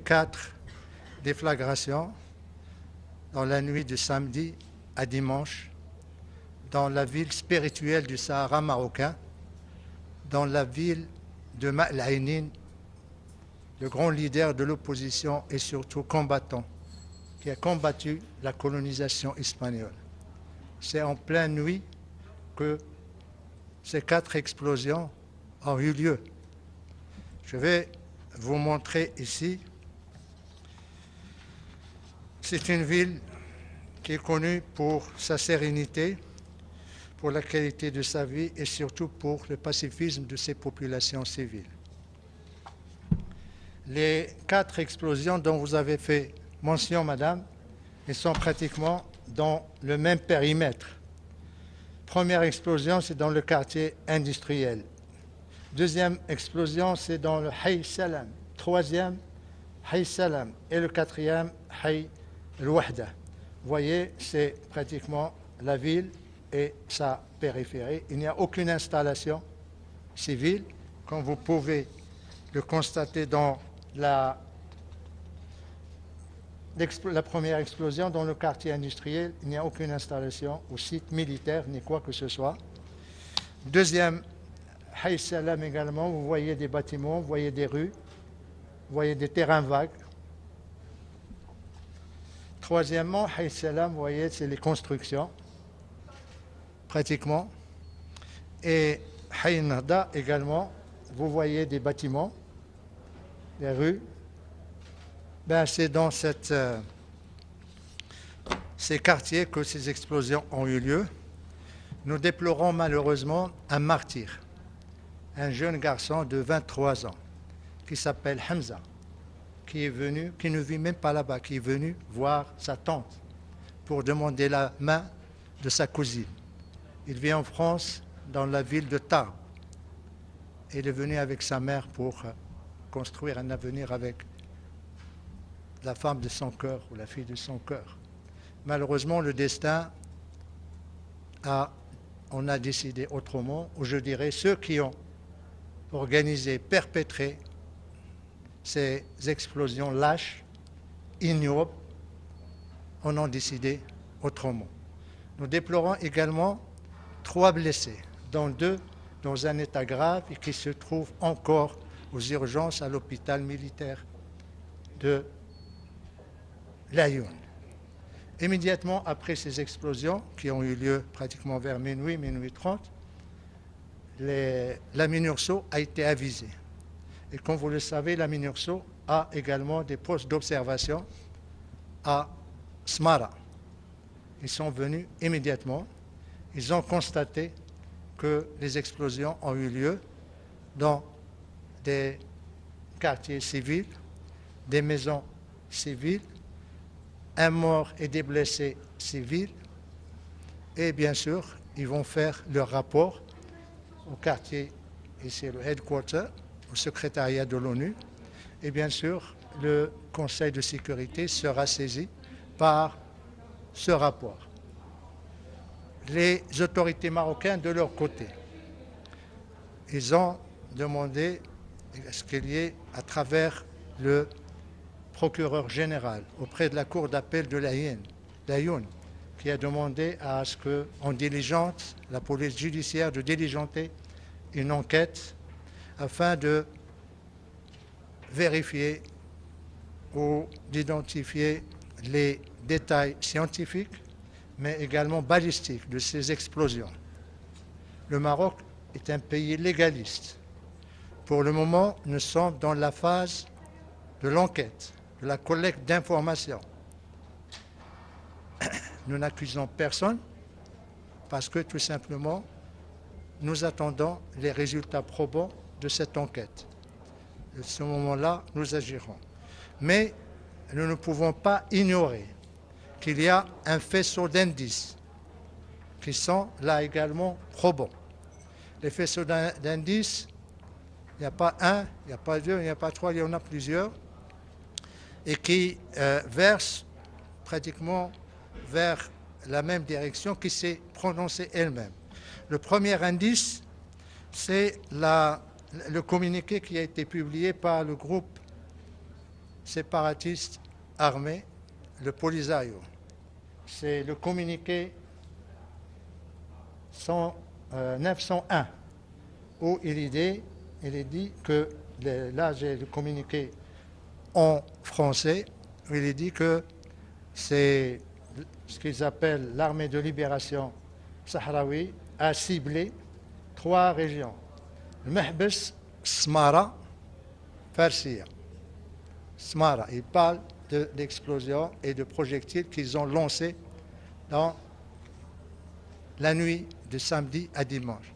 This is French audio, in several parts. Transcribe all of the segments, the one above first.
4 déflagrations dans la nuit de samedi à dimanche dans la ville spirituelle du Sahara marocain, dans la ville de Ma'al-Ainin, le grand leader de l'opposition et surtout combattant, qui a combattu la colonisation espagnole. C'est en pleine nuit que ces 4 explosions ont eu lieu. Je vais vous montrer ici. C'est une ville qui est connue pour sa sérénité, pour la qualité de sa vie et surtout pour le pacifisme de ses populations civiles. Les 4 explosions dont vous avez fait mention, madame, elles sont pratiquement dans le même périmètre. Première explosion, c'est dans le quartier industriel. Deuxième explosion, c'est dans le Hay Salam. Troisième, Hay Salam. Et le quatrième, Hay El-Wahda. Vous voyez, c'est pratiquement la ville et sa périphérie. Il n'y a aucune installation civile, comme vous pouvez le constater dans la première explosion dans le quartier industriel. Il n'y a aucune installation ou site militaire ni quoi que ce soit. Deuxième, Hay Salam également, vous voyez des bâtiments, vous voyez des rues, vous voyez des terrains vagues. Troisièmement, Hay Salam, vous voyez, c'est les constructions, pratiquement. Et Hay Nahda également, vous voyez des bâtiments, des rues. C'est dans ces quartiers que ces explosions ont eu lieu. Nous déplorons malheureusement un martyr, un jeune garçon de 23 ans qui s'appelle Hamza, qui ne vit même pas là-bas, qui est venu voir sa tante pour demander la main de sa cousine. Il vit en France, dans la ville de Tarbes. Il est venu avec sa mère pour construire un avenir avec la femme de son cœur ou la fille de son cœur. Malheureusement, le destin on a décidé autrement, ou je dirais ceux qui ont organisé, perpétré ces explosions lâches, ignobles, on a décidé autrement. Nous déplorons également 3 blessés, dont 2 dans un état grave et qui se trouvent encore aux urgences à l'hôpital militaire de l'Aïoun. Immédiatement après ces explosions, qui ont eu lieu pratiquement vers minuit 30, la MINURSO a été avisée. Et comme vous le savez, la MINURSO a également des postes d'observation à Smara. Ils sont venus immédiatement. Ils ont constaté que les explosions ont eu lieu dans des quartiers civils, des maisons civiles, un mort et des blessés civils. Et bien sûr, ils vont faire leur rapport au quartier, ici le headquarter, au secrétariat de l'ONU. Et bien sûr, le Conseil de sécurité sera saisi par ce rapport. Les autorités marocaines, de leur côté, ils ont demandé à ce qu'il y ait, à travers le procureur général, auprès de la cour d'appel de l'Aïoun, qui a demandé à ce qu'on diligente, la police judiciaire de diligenter une enquête afin de vérifier ou d'identifier les détails scientifiques, mais également balistiques de ces explosions. Le Maroc est un pays légaliste. Pour le moment, nous sommes dans la phase de l'enquête, de la collecte d'informations. Nous n'accusons personne parce que tout simplement, nous attendons les résultats probants de cette enquête. À ce moment-là, nous agirons. Mais nous ne pouvons pas ignorer qu'il y a un faisceau d'indices qui sont là également probants. Les faisceaux d'indices, il n'y a pas un, il n'y a pas deux, il n'y a pas trois, il y en a plusieurs, et qui versent pratiquement vers la même direction qui s'est prononcée elle-même. Le premier indice, c'est le communiqué qui a été publié par le groupe séparatiste armé, le Polisario. C'est le communiqué 901 où il est dit que, là j'ai le communiqué en français, où il est dit que c'est ce qu'ils appellent l'armée de libération sahraoui a ciblé 3 régions. Le Mehbes, Smara, Farsiya. Smara, il parle d'explosions et de projectiles qu'ils ont lancés dans la nuit de samedi à dimanche.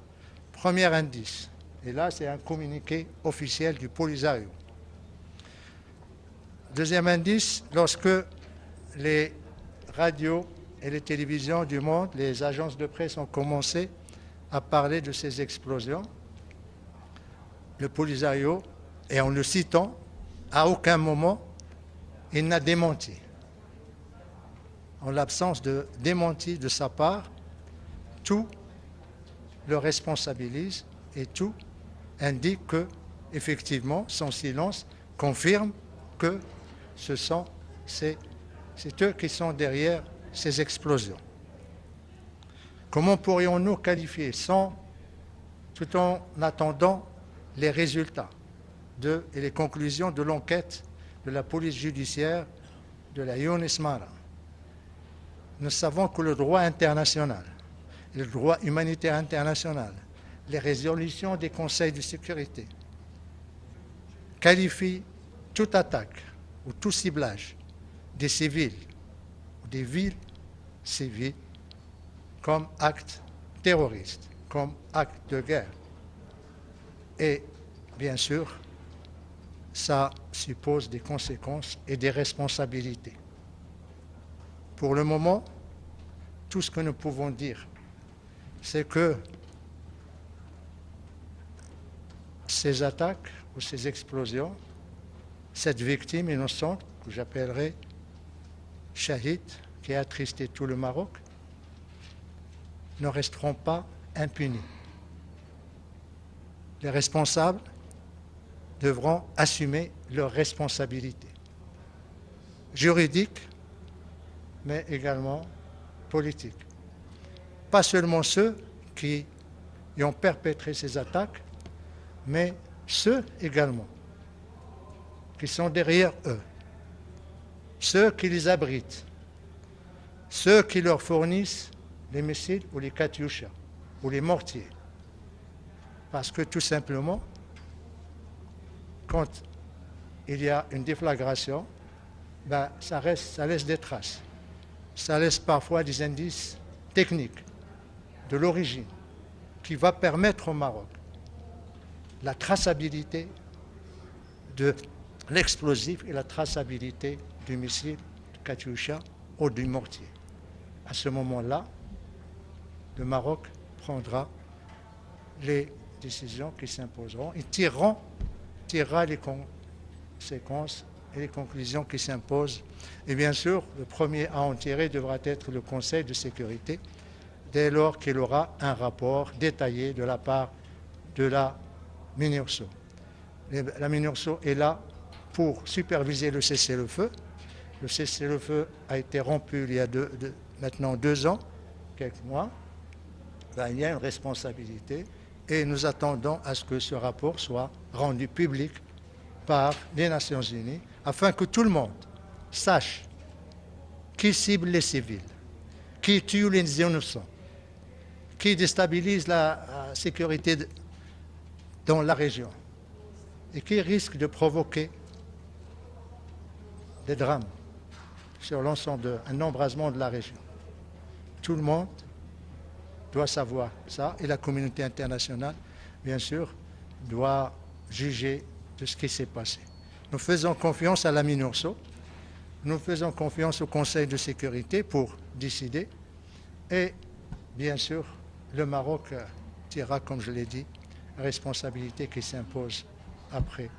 Premier indice. Et là, c'est un communiqué officiel du Polisario. Deuxième indice, lorsque les radios et les télévisions du monde, les agences de presse ont commencé à parler de ces explosions, le Polisario, et en le citant, à aucun moment, il n'a démenti. En l'absence de démenti de sa part, tout le responsabilise et tout indique que, effectivement, son silence confirme que c'est eux qui sont derrière ces explosions. Comment pourrions-nous qualifier tout en attendant les résultats et les conclusions de l'enquête de la police judiciaire de la Younes Smara? Nous savons que le droit international, le droit humanitaire international, les résolutions des conseils de sécurité qualifient toute attaque ou tout ciblage des civils ou des villes civiles comme acte terroriste, comme acte de guerre. Et bien sûr, ça suppose des conséquences et des responsabilités. Pour le moment, tout ce que nous pouvons dire, c'est que ces attaques ou ces explosions, cette victime innocente, que j'appellerai Shahid, qui a attristé tout le Maroc, ne resteront pas impunis. Les responsables devront assumer leurs responsabilités juridiques, mais également politiques. Pas seulement ceux qui ont perpétré ces attaques, mais ceux également qui sont derrière eux, ceux qui les abritent, ceux qui leur fournissent les missiles ou les katyushas ou les mortiers. Parce que tout simplement, quand il y a une déflagration, ça laisse des traces. Ça laisse parfois des indices techniques de l'origine qui va permettre au Maroc la traçabilité de l'explosif et la traçabilité du missile, du katyusha ou du mortier. À ce moment-là, le Maroc prendra les décisions qui s'imposeront et tirera les conséquences et les conclusions qui s'imposent. Et bien sûr, le premier à en tirer devra être le Conseil de sécurité, dès lors qu'il aura un rapport détaillé de la part de la MINURSO. La MINURSO est là pour superviser le cessez-le-feu. Le cessez-le-feu a été rompu il y a maintenant 2 ans, quelques mois. Il y a une responsabilité et nous attendons à ce que ce rapport soit rendu public par les Nations Unies afin que tout le monde sache qui cible les civils, qui tue les innocents, qui déstabilise la sécurité dans la région et qui risque de provoquer des drames sur l'ensemble d'un embrasement de la région. Tout le monde doit savoir ça et la communauté internationale, bien sûr, doit juger de ce qui s'est passé. Nous faisons confiance à la MINURSO, nous faisons confiance au Conseil de sécurité pour décider et, bien sûr, le Maroc tirera, comme je l'ai dit, la responsabilité qui s'impose après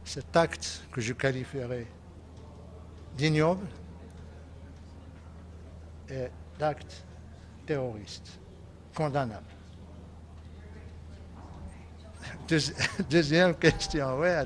cet acte que je qualifierais d'ignoble et d'acte terroriste, condamnable. Deuxième question, ouais,